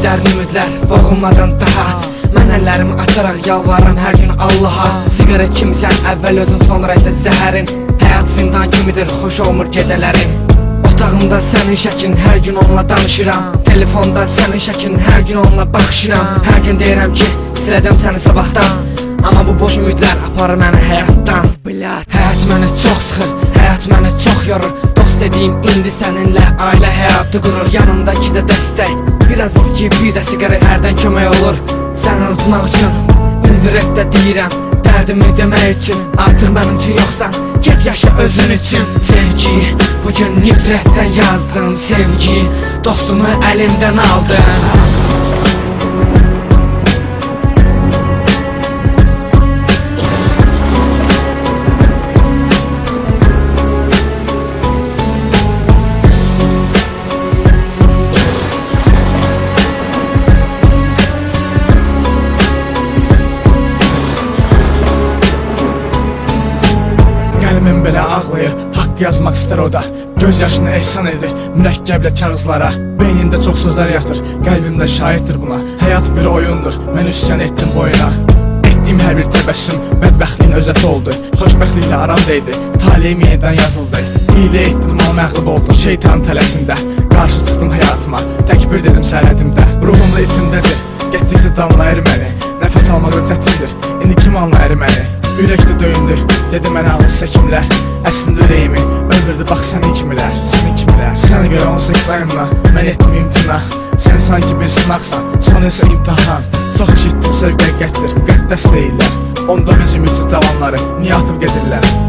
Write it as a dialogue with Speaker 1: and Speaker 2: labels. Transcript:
Speaker 1: dərin ümidlər boğulmadan daha. Mən əllərimi açaraq yalvarıram hər gün Allaha. Siqaret kimisən, əvvəl özün, sonra isə zəhərin. Həyat zindan kimidir, xoş olmur gecələrin. Otağımda sənin şəklin, hər gün onunla danışıram. Telefonda sənin şəklin, hər gün onunla baxışıram. Hər gün deyirəm ki, siləcəm səni sabahdan. Amma bu boş ümidlər aparır məni həyatdan. Həyat məni çox sıxır, həyat məni çox yorur. Dost dediyim indi səninlə ailə həyatı qurur. Yanımdakı da dəstək, biraz içki, bir də siqaret hərdən kömək olur. Səni unutmaq üçün, ündirəkdə deyirəm, dərdimi demək üçün. Artıq mənim üçün yoxsan, get yaşa özün üçün. Sevgi, bugün nifrətdən yazdım sevgi, dostumu əlimdən aldım.
Speaker 2: Qəlbim belə ağlayır, haqq yazmaq istər o da. Göz yaşını ehsan edir, mürəkkəblə kağızlara. Beynində çox sözlər yatır, qəlbimdə şahiddir buna. Həyat bir oyundur, mən üsyan etdim boyuna. Etdiyim hər bir təbəssüm, bədbəxtliyin özəti oldu. Xoşbəxtliklə aram deydi, taleyim yenidən yazıldı. Hilə etdim, amma məğlub oldum şeytanın tələsində. Qarşı çıxdım həyatıma, təkbir dedim sərhədimdə. Ruhumla içimdədir, getdikcə damlayır məni. Nəfəs almaq da çətindir, indi kim anlayır məni? Ürəkdə döyündür, dedi mənə ağız səkimlər. Əslində ürəyimi öldürdü, bax sənin kimilər, sənin kimilər. Sənə görə 18 ayımla mən etdim imtina. Sən sanki bir sınaqsan, son isə imtihan. Çox eşitdim, sevgi həqiqətdir, müqəddəs deyirlər. Onda biz ümidsiz cavanları niyə atıb gedirlər?